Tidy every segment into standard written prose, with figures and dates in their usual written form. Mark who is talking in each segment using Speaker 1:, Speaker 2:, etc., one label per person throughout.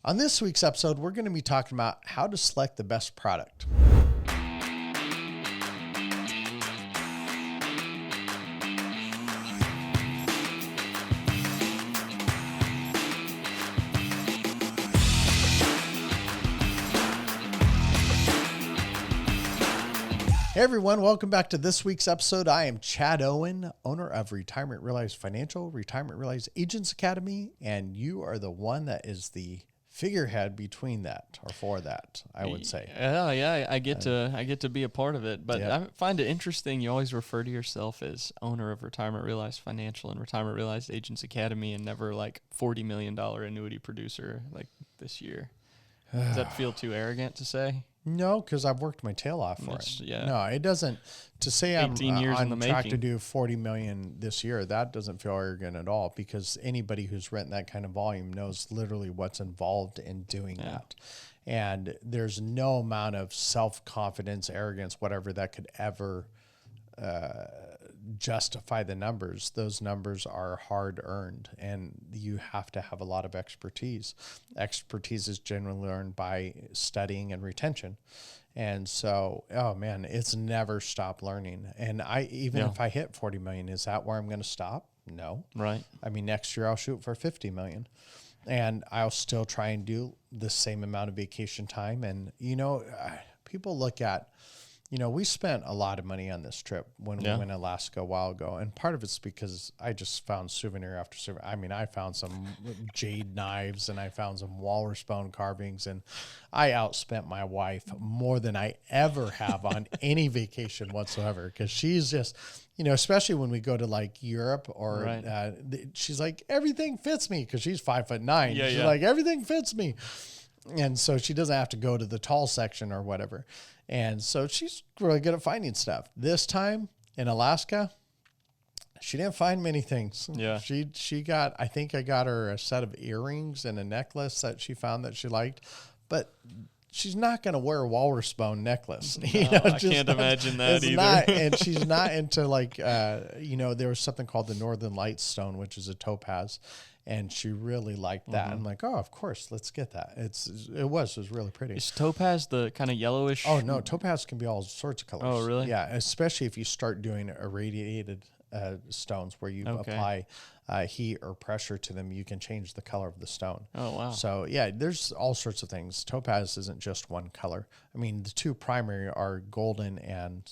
Speaker 1: On this week's episode, we're going to be talking about how to select the best product. Hey everyone, welcome back to this week's episode. I am Chad Owen, owner of Retirement Realized Financial, Retirement Realized Agents Academy, and you are the one that is the figurehead between that, or for that, I would say.
Speaker 2: Yeah, I get to be a part of it, but I find it interesting. You always refer to yourself as owner of Retirement Realized Financial and Retirement Realized Agents Academy, and never like $40 million annuity producer like this year. Does that feel too arrogant to say?
Speaker 1: No, because I've worked my tail off for it.
Speaker 2: Yeah.
Speaker 1: No, it doesn't. To say I'm
Speaker 2: 18 years in the
Speaker 1: on track
Speaker 2: making.
Speaker 1: to do $40 million this year, that doesn't feel arrogant at all, because anybody who's written that kind of volume knows literally what's involved in doing that. And there's no amount of self-confidence, arrogance, whatever that could ever justify the numbers. Those numbers are hard earned, and you have to have a lot of expertise. Expertise is generally learned by studying and retention. And so, oh man, it's never stop learning. And if I hit 40 million, is that where I'm going to stop? No.
Speaker 2: Right.
Speaker 1: I mean, next year I'll shoot for 50 million, and I'll still try and do the same amount of vacation time. And, people look at, we spent a lot of money on this trip when we went to Alaska a while ago. And part of it's because I just found souvenir after souvenir. I mean, I found some jade knives and I found some walrus bone carvings, and I outspent my wife more than I ever have on any vacation whatsoever. Because she's just, especially when we go to like Europe or she's like, everything fits me, because she's 5'9". She's like, everything fits me. And so she doesn't have to go to the tall section or whatever. And so she's really good at finding stuff. This time in Alaska, she didn't find many things.
Speaker 2: Yeah.
Speaker 1: She got, I think I got her a set of earrings and a necklace that she found that she liked, but she's not going to wear a walrus bone necklace.
Speaker 2: I can't imagine that either.
Speaker 1: And she's not into like, there was something called the Northern Lights stone, which is a topaz. And she really liked that. I'm like, oh, of course, let's get that. It was really pretty.
Speaker 2: Is topaz the kind of yellowish?
Speaker 1: Oh, no, topaz can be all sorts of colors.
Speaker 2: Oh, really?
Speaker 1: Yeah, especially if you start doing irradiated stones where you apply heat or pressure to them, you can change the color of the stone.
Speaker 2: Oh, wow.
Speaker 1: So, there's all sorts of things. Topaz isn't just one color. I mean, the two primary are golden and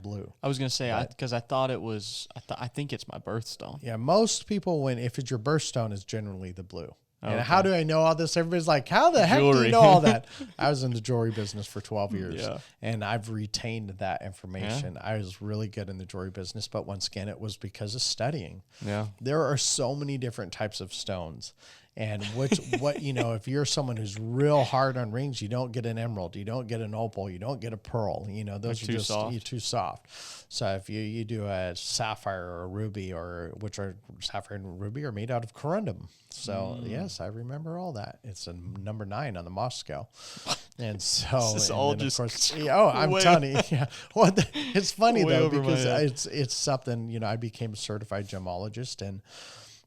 Speaker 1: blue.
Speaker 2: I was going to say, because I thought it was, I think it's my birthstone.
Speaker 1: Yeah, most people, if it's your birthstone, is generally the blue. And how do I know all this? Everybody's like, how the heck do you know all that? I was in the jewelry business for 12 years, and I've retained that information. I was really good in the jewelry business, but once again, it was because of studying.
Speaker 2: Yeah.
Speaker 1: There are so many different types of stones. And if you're someone who's real hard on rings, you don't get an emerald, you don't get an opal, you don't get a pearl. Those are just too soft. So if you do a sapphire or a ruby, which are sapphire and ruby are made out of corundum. So yes, I remember all that. It's a number 9 on the Mohs scale. And so
Speaker 2: this is all just,
Speaker 1: of course, I'm telling you, it's funny though, because it's something, I became a certified gemologist, and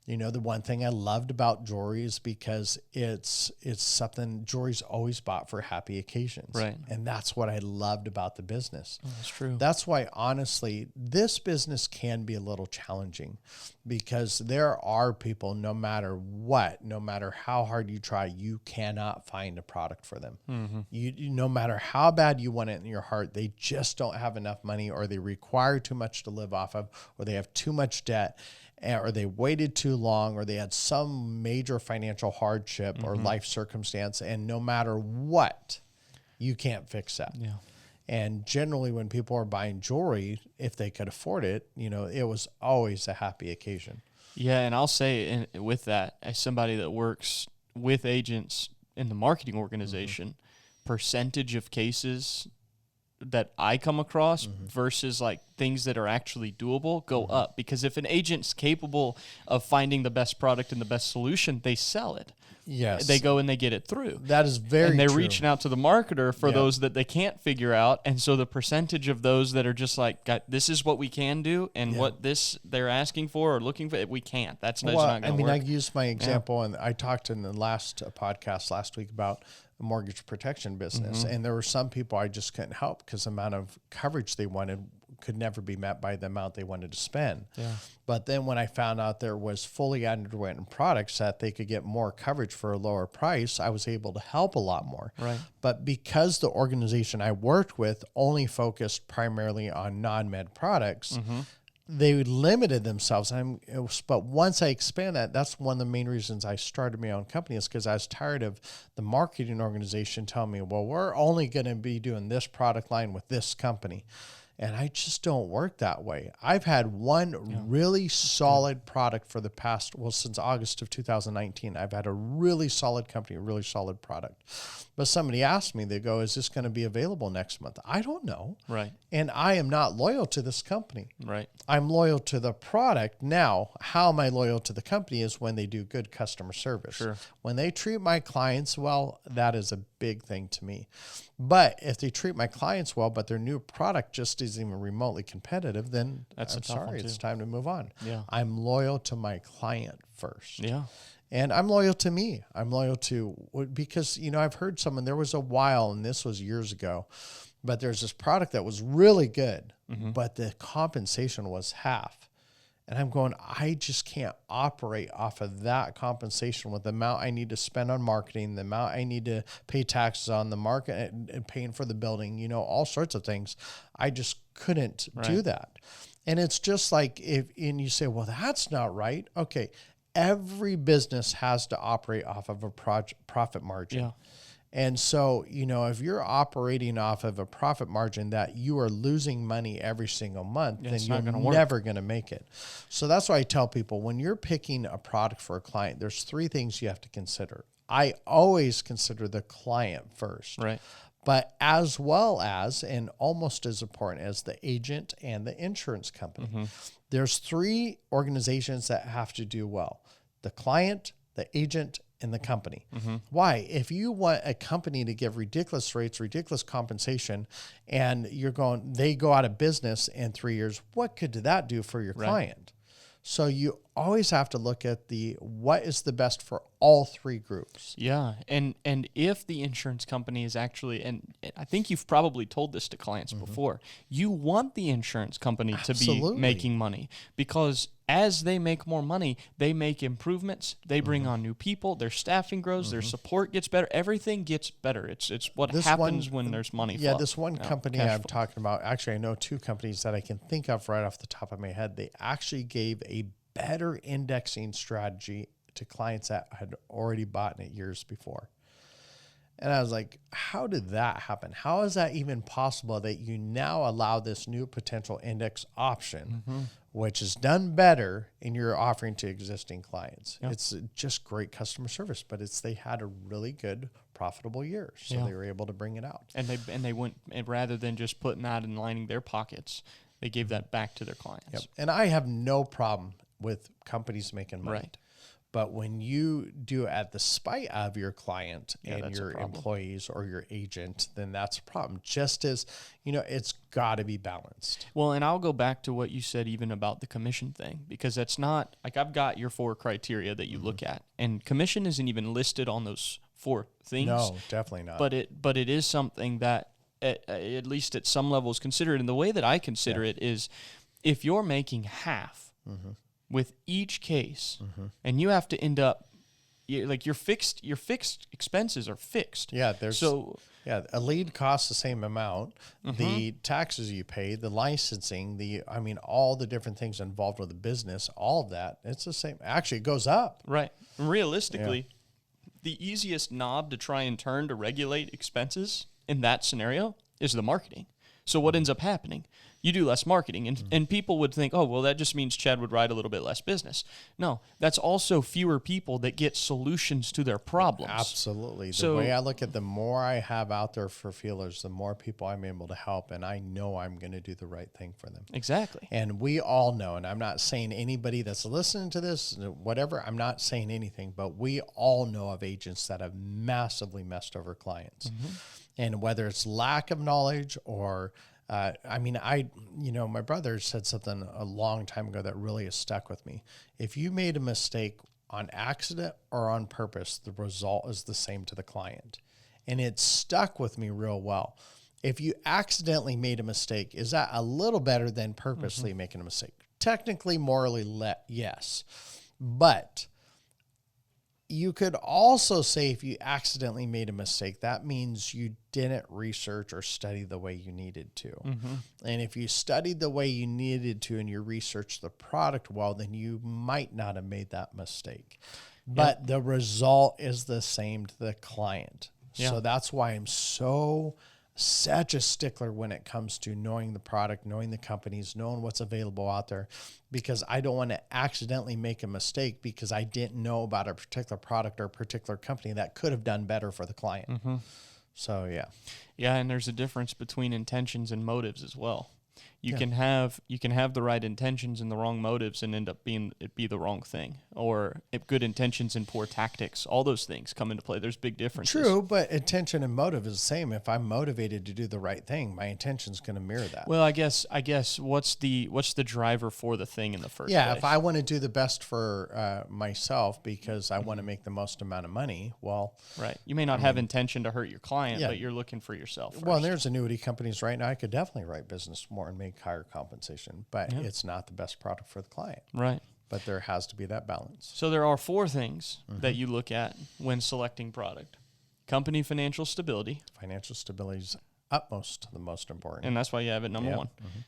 Speaker 1: the one thing I loved about jewelry is because it's something jewelry's always bought for happy occasions.
Speaker 2: Right.
Speaker 1: And that's what I loved about the business.
Speaker 2: Oh, that's true.
Speaker 1: That's why, honestly, this business can be a little challenging, because there are people, no matter how hard you try, you cannot find a product for them. Mm-hmm. You no matter how bad you want it in your heart, they just don't have enough money, or they require too much to live off of, or they have too much debt, or they waited too long, or they had some major financial hardship or life circumstance, and no matter what, you can't fix that.
Speaker 2: Yeah.
Speaker 1: And generally when people are buying jewelry, if they could afford it, it was always a happy occasion.
Speaker 2: Yeah, and I'll say with that, as somebody that works with agents in the marketing organization, percentage of cases that I come across versus like things that are actually doable go up, because if an agent's capable of finding the best product and the best solution, they sell it.
Speaker 1: Yes.
Speaker 2: they go and they get it through.
Speaker 1: That is very
Speaker 2: And they're
Speaker 1: true.
Speaker 2: reaching out to the marketer for those that they can't figure out. And so the percentage of those that are just like, this is what we can do, and what they're asking for or looking for, we can't. That's not going to work.
Speaker 1: I used my example, and I talked in the last podcast last week about the mortgage protection business. And there were some people I just couldn't help because the amount of coverage they wanted could never be met by the amount they wanted to spend.
Speaker 2: Yeah.
Speaker 1: But then when I found out there was fully underwritten products that they could get more coverage for a lower price, I was able to help a lot more.
Speaker 2: Right.
Speaker 1: But because the organization I worked with only focused primarily on non-med products, they limited themselves. But once I expand that, that's one of the main reasons I started my own company, is because I was tired of the marketing organization telling me, well, we're only going to be doing this product line with this company. And I just don't work that way. I've had one really solid product for the past, since August of 2019. I've had a really solid company, a really solid product. But somebody asked me, they go, is this going to be available next month? I don't know.
Speaker 2: Right.
Speaker 1: And I am not loyal to this company.
Speaker 2: Right.
Speaker 1: I'm loyal to the product. Now, how am I loyal to the company is when they do good customer service.
Speaker 2: Sure.
Speaker 1: When they treat my clients well, that is a big thing to me. But if they treat my clients well, but their new product just isn't even remotely competitive, then I'm sorry, it's time to move on.
Speaker 2: Yeah.
Speaker 1: I'm loyal to my client first.
Speaker 2: Yeah.
Speaker 1: And I'm loyal to me. I'm loyal to, because, I've heard there was a while, and this was years ago, but there's this product that was really good, but the compensation was half. And I'm going, I just can't operate off of that compensation with the amount I need to spend on marketing, the amount I need to pay taxes on the market and paying for the building, all sorts of things. I just couldn't do that. And it's just like, and you say, well, that's not right. Okay. Every business has to operate off of a profit margin. Yeah. And so, if you're operating off of a profit margin that you are losing money every single month, then you're never going to make it. So that's why I tell people, when you're picking a product for a client, there's 3 things you have to consider. I always consider the client first.
Speaker 2: Right.
Speaker 1: But as well as, and almost as important as, the agent and the insurance company. There's 3 organizations that have to do well: the client, the agent, and the company. Why? If you want a company to give ridiculous rates, ridiculous compensation, and they go out of business in 3 years, what could that do for your client? So you always have to look at what is the best for all 3 groups.
Speaker 2: Yeah. And if the insurance company is actually, and I think you've probably told this to clients before, you want the insurance company to be making money, because as they make more money, they make improvements, they bring on new people, their staffing grows, their support gets better, everything gets better. It's what happens when there's money flow.
Speaker 1: Yeah, this one company I'm talking about, actually I know 2 companies that I can think of right off the top of my head. They actually gave a better indexing strategy to clients that had already bought it years before. And I was like, how did that happen? How is that even possible that you now allow this new potential index option, which is done better, and you're offering to existing clients? Yep. It's just great customer service, but they had a really good, profitable year, so they were able to bring it out.
Speaker 2: And they went, and rather than just putting that and lining their pockets, they gave that back to their clients.
Speaker 1: Yep. And I have no problem with companies making money.
Speaker 2: Right.
Speaker 1: But when you do it at the spite of your client and your employees or your agent, then that's a problem. Just as, it's got to be balanced.
Speaker 2: Well, and I'll go back to what you said even about the commission thing, because that's not, like, I've got your 4 criteria that you look at, and commission isn't even listed on those 4 things.
Speaker 1: No, definitely not.
Speaker 2: But it is something that at least at some level is considered. And the way that I consider it is, if you're making half with each case, and you have to end up, your fixed expenses are fixed.
Speaker 1: Yeah, a lead costs the same amount. The taxes you pay, the licensing, all the different things involved with the business, all of that, it's the same. Actually, it goes up.
Speaker 2: Right. Realistically, the easiest knob to try and turn to regulate expenses in that scenario is the marketing. So what ends up happening? You do less marketing, and people would think, oh, well, that just means Chad would write a little bit less business. No, that's also fewer people that get solutions to their problems.
Speaker 1: Absolutely. The way I look at the more I have out there for feelers, the more people I'm able to help, and I know I'm going to do the right thing for them.
Speaker 2: Exactly.
Speaker 1: And we all know, and I'm not saying anybody that's listening to this, whatever, I'm not saying anything, but we all know of agents that have massively messed over clients. And whether it's lack of knowledge or my brother said something a long time ago that really has stuck with me. If you made a mistake on accident or on purpose, the result is the same to the client. And it stuck with me real well. If you accidentally made a mistake, is that a little better than purposely making a mistake? Technically, morally, yes. But you could also say if you accidentally made a mistake, that means you didn't research or study the way you needed to. And if you studied the way you needed to and you researched the product well, then you might not have made that mistake. But the result is the same to the client. So that's why I'm such a stickler when it comes to knowing the product, knowing the companies, knowing what's available out there, because I don't want to accidentally make a mistake because I didn't know about a particular product or a particular company that could have done better for the client. So, yeah.
Speaker 2: Yeah, and there's a difference between intentions and motives as well. You can have the right intentions and the wrong motives and end up being the wrong thing, or good intentions and poor tactics. All those things come into play. There's big differences.
Speaker 1: True, but intention and motive is the same. If I'm motivated to do the right thing, my intention is going to mirror that.
Speaker 2: Well, I guess what's the driver for the thing in the first place?
Speaker 1: Yeah, if I want to do the best for myself because I want to make the most amount of money, well,
Speaker 2: right. You may not have intention to hurt your client, but you're looking for yourself first.
Speaker 1: Well, there's annuity companies right now. I could definitely write business more and make higher compensation, but it's not the best product for the client.
Speaker 2: Right.
Speaker 1: But there has to be that balance.
Speaker 2: So there are 4 things that you look at when selecting product. Company financial stability.
Speaker 1: Financial stability is the most important.
Speaker 2: And that's why you have it number 1.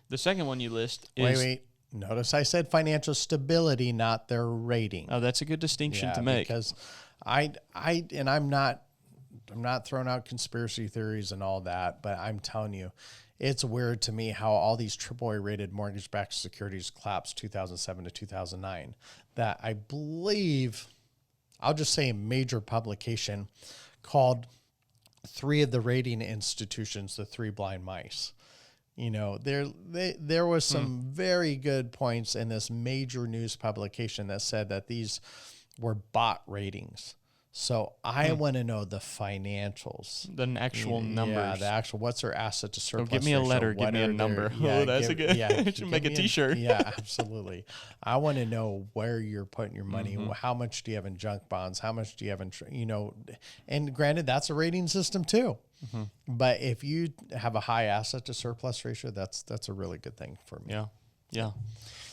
Speaker 2: The second one you list is...
Speaker 1: Wait. Notice I said financial stability, not their rating.
Speaker 2: Oh, that's a good distinction to make.
Speaker 1: Because I'm not throwing out conspiracy theories and all that, but I'm telling you, it's weird to me how all these AAA rated mortgage-backed securities collapsed 2007 to 2009. That I believe, I'll just say a major publication called 3 of the rating institutions, the 3 blind mice. You know, there was some very good points in this major news publication that said that these were bot ratings. So I want to know the financials,
Speaker 2: the actual numbers.
Speaker 1: Yeah, the actual. What's their asset to surplus?
Speaker 2: Give me a letter. Give me a number. That's a good. You should make a T-shirt.
Speaker 1: Yeah, absolutely. I want to know where you're putting your money. How much do you have in junk bonds? How much do you have in? And granted, that's a rating system too. But if you have a high asset to surplus ratio, that's a really good thing for me.
Speaker 2: Yeah.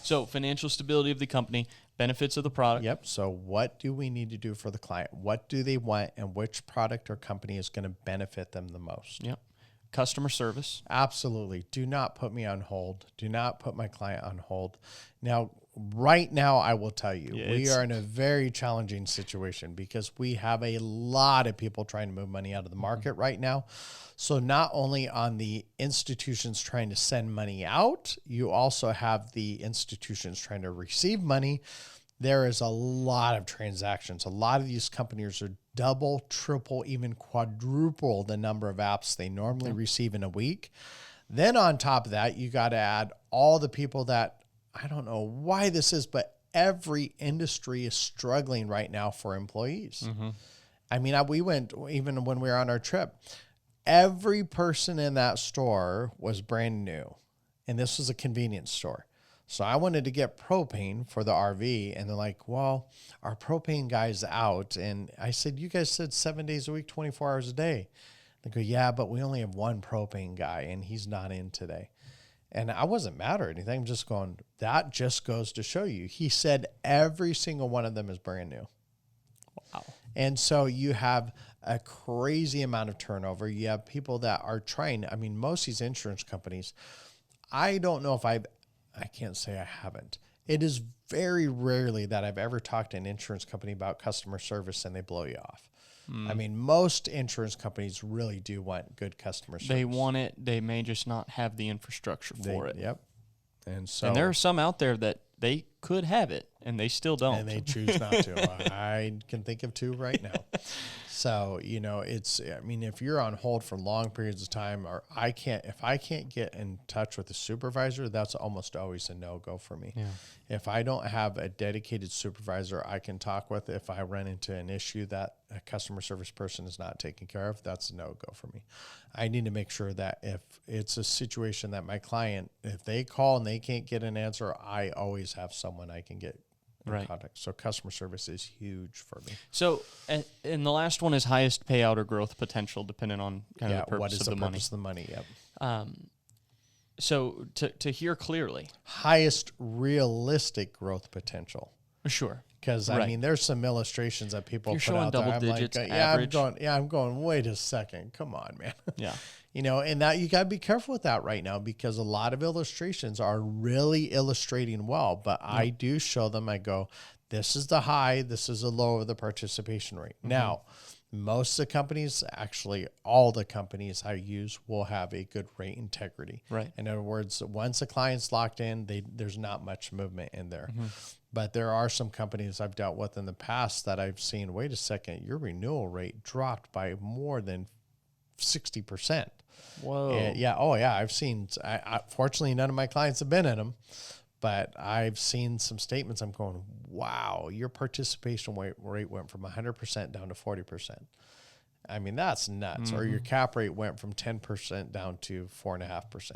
Speaker 2: So financial stability of the company, benefits of the product.
Speaker 1: Yep. So what do we need to do for the client? What do they want, and which product or company is going to benefit them the most?
Speaker 2: Yep. Customer service.
Speaker 1: Absolutely. Do not put me on hold. Do not put my client on hold. Now, right now, I will tell you, we are in a very challenging situation because we have a lot of people trying to move money out of the market right now. So not only on the institutions trying to send money out, you also have the institutions trying to receive money. There is a lot of transactions. A lot of these companies are double, triple, even quadruple the number of apps they normally receive in a week. Then on top of that, you got to add all the people that, I don't know why this is, but every industry is struggling right now for employees. I mean, we went, even when we were on our trip, every person in that store was brand new. And this was a convenience store. So I wanted to get propane for the RV. And they're like, well, our propane guy's out. And I said, you guys said 7 days a week, 24 hours a day. They go, yeah, but we only have one propane guy and he's not in today. And I wasn't mad or anything. I'm just going, that just goes to show you. He said every single one of them is brand new.
Speaker 2: Wow.
Speaker 1: And so you have a crazy amount of turnover. You have people that are trying. I mean, most of these insurance companies, I don't know if I can't say I haven't. It is very rarely that I've ever talked to an insurance company about customer service and they blow you off. I mean, most insurance companies really do want good customer service.
Speaker 2: They want it. They may just not have the infrastructure for it.
Speaker 1: Yep. And so,
Speaker 2: and there are some out there that they could have it and they still don't.
Speaker 1: And they choose not to. I can think of 2 right now. So, I mean, if you're on hold for long periods of time, or if I can't get in touch with a supervisor, that's almost always a no-go for me.
Speaker 2: Yeah.
Speaker 1: If I don't have a dedicated supervisor I can talk with, if I run into an issue that a customer service person is not taking care of, that's a no-go for me. I need to make sure that if it's a situation that my client, if they call and they can't get an answer, I always have someone I can get in contact. So customer service is huge for me.
Speaker 2: So, and the last one is highest payout or growth potential, depending on kind of the purpose
Speaker 1: what is
Speaker 2: of
Speaker 1: the
Speaker 2: the money.
Speaker 1: purpose of the money? Yep.
Speaker 2: So to hear clearly,
Speaker 1: highest realistic growth potential.
Speaker 2: Sure.
Speaker 1: Because I mean, there's some illustrations that people
Speaker 2: You're
Speaker 1: put
Speaker 2: showing
Speaker 1: out
Speaker 2: double
Speaker 1: there.
Speaker 2: digits,
Speaker 1: I'm like,
Speaker 2: average.
Speaker 1: I'm going, wait a second. Come on, man.
Speaker 2: Yeah.
Speaker 1: And that you got to be careful with that right now, because a lot of illustrations are really illustrating well, but I do show them, I go, this is the high, this is the low of the participation rate. Now, most of the companies, actually all the companies I use, will have a good rate integrity.
Speaker 2: Right.
Speaker 1: In other words, once a client's locked in, there's not much movement in there. But there are some companies I've dealt with in the past that I've seen, wait a second, your renewal rate dropped by more than 60%.
Speaker 2: Whoa.
Speaker 1: And I've seen, fortunately, none of my clients have been in them, but I've seen some statements. I'm going, wow, your participation rate went from 100% down to 40%. I mean, that's nuts. Or your cap rate went from 10% down to 4.5%.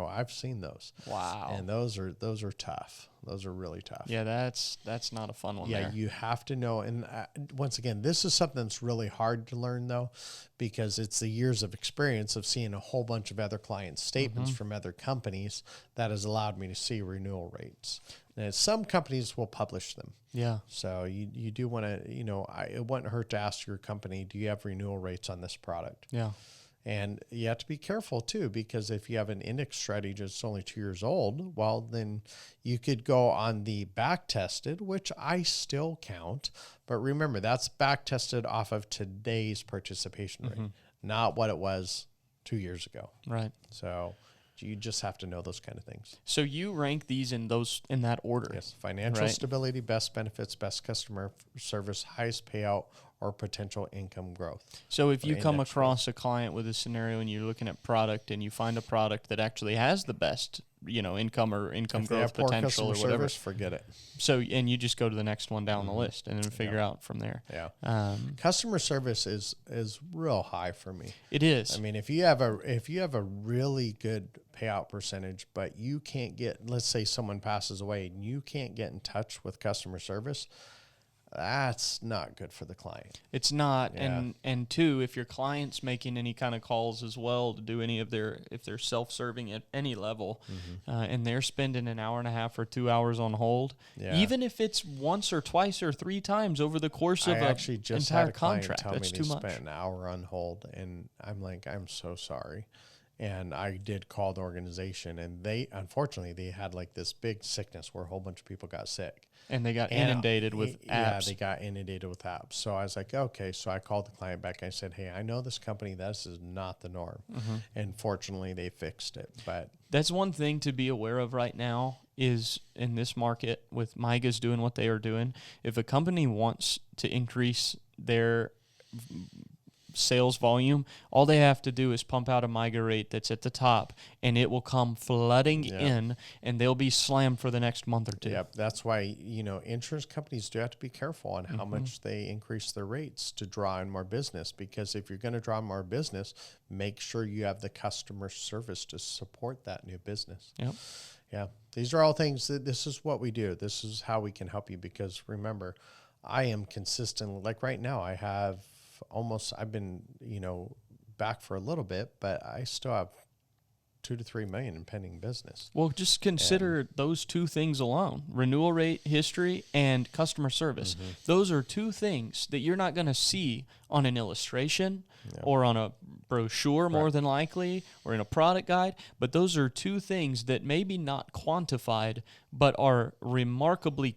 Speaker 1: I've seen those.
Speaker 2: Wow.
Speaker 1: And those are tough. Those are really tough.
Speaker 2: Yeah, that's not a fun one.
Speaker 1: Yeah,
Speaker 2: there.
Speaker 1: you have to know. And once again, this is something that's really hard to learn, though, because it's the years of experience of seeing a whole bunch of other client statements from other companies that has allowed me to see renewal rates. And some companies will publish them.
Speaker 2: Yeah.
Speaker 1: So you do want to, it wouldn't hurt to ask your company, do you have renewal rates on this product?
Speaker 2: Yeah.
Speaker 1: And you have to be careful, too, because if you have an index strategy that's only 2 years old, well, then you could go on the back-tested, which I still count. But remember, that's back-tested off of today's participation rate, not what it was 2 years ago.
Speaker 2: Right.
Speaker 1: So you just have to know those kind of things.
Speaker 2: So you rank these in that order.
Speaker 1: Yes. Financial stability, best benefits, best customer service, highest payout, or potential income growth.
Speaker 2: So if you come across a client with a scenario and you're looking at product and you find a product that actually has the best, income or income growth potential or whatever,
Speaker 1: service, forget it.
Speaker 2: So, and you just go to the next one down the list and then figure out from there.
Speaker 1: Yeah. Customer service is real high for me.
Speaker 2: It is.
Speaker 1: I mean, if you have a really good payout percentage, but you can't get, let's say someone passes away and you can't get in touch with customer service, that's not good for the client.
Speaker 2: It's not. Yeah. And two, if your client's making any kind of calls as well to do any of if they're self-serving at any level, and they're spending an hour and a half or 2 hours on hold, even if it's once or twice or 3 times over the course of an entire contract, that's too much.
Speaker 1: Spent an hour on hold, and I'm like, I'm so sorry. And I did call the organization, and unfortunately, they had like this big sickness where a whole bunch of people got sick.
Speaker 2: And they got inundated with apps.
Speaker 1: Yeah, they got inundated with apps. So I was like, okay. So I called the client back. I said, hey, I know this company, this is not the norm. And fortunately, they fixed it. But
Speaker 2: that's one thing to be aware of right now is in this market with MIGAs doing what they are doing. If a company wants to increase their sales volume, all they have to do is pump out a MIGA rate that's at the top, and it will come flooding in, and they'll be slammed for the next month or two.
Speaker 1: Yep, that's why insurance companies do have to be careful on how much they increase their rates to draw in more business, because if you're going to draw more business, make sure you have the customer service to support that new business. Yep. Yeah, these are all things this is what we do. This is how we can help you, because remember, I am consistent. Like right now, I've been, back for a little bit, but I still have 2 to 3 million in pending business.
Speaker 2: Well, just consider those 2 things alone: renewal rate history and customer service. Those are 2 things that you're not going to see on an illustration or on a brochure, more than likely, or in a product guide. But those are 2 things that maybe not quantified, but are remarkably,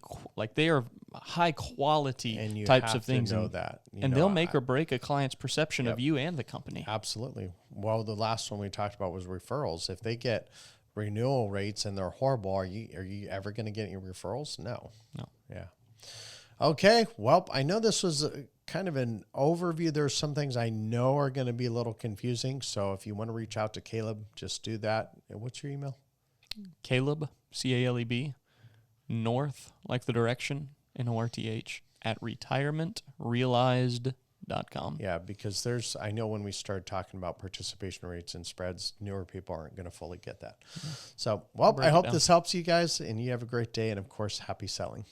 Speaker 2: they are high quality
Speaker 1: and you
Speaker 2: types
Speaker 1: have
Speaker 2: of things.
Speaker 1: to know that.
Speaker 2: And they'll make or break a client's perception of you and the company.
Speaker 1: Absolutely. Well, the last one we talked about was referrals. If they get renewal rates and they're horrible, are you ever going to get any referrals? No. Yeah. Okay. Well, I know this was kind of an overview. There's some things I know are going to be a little confusing. So if you want to reach out to Caleb, just do that. And what's your email?
Speaker 2: Caleb, C-A-L-E-B, North, like the direction, N-O-R-T-H, at retirementrealized.com.
Speaker 1: Yeah, because I know when we started talking about participation rates and spreads, newer people aren't going to fully get that. So, well, I hope this helps you guys, and you have a great day. And of course, happy selling.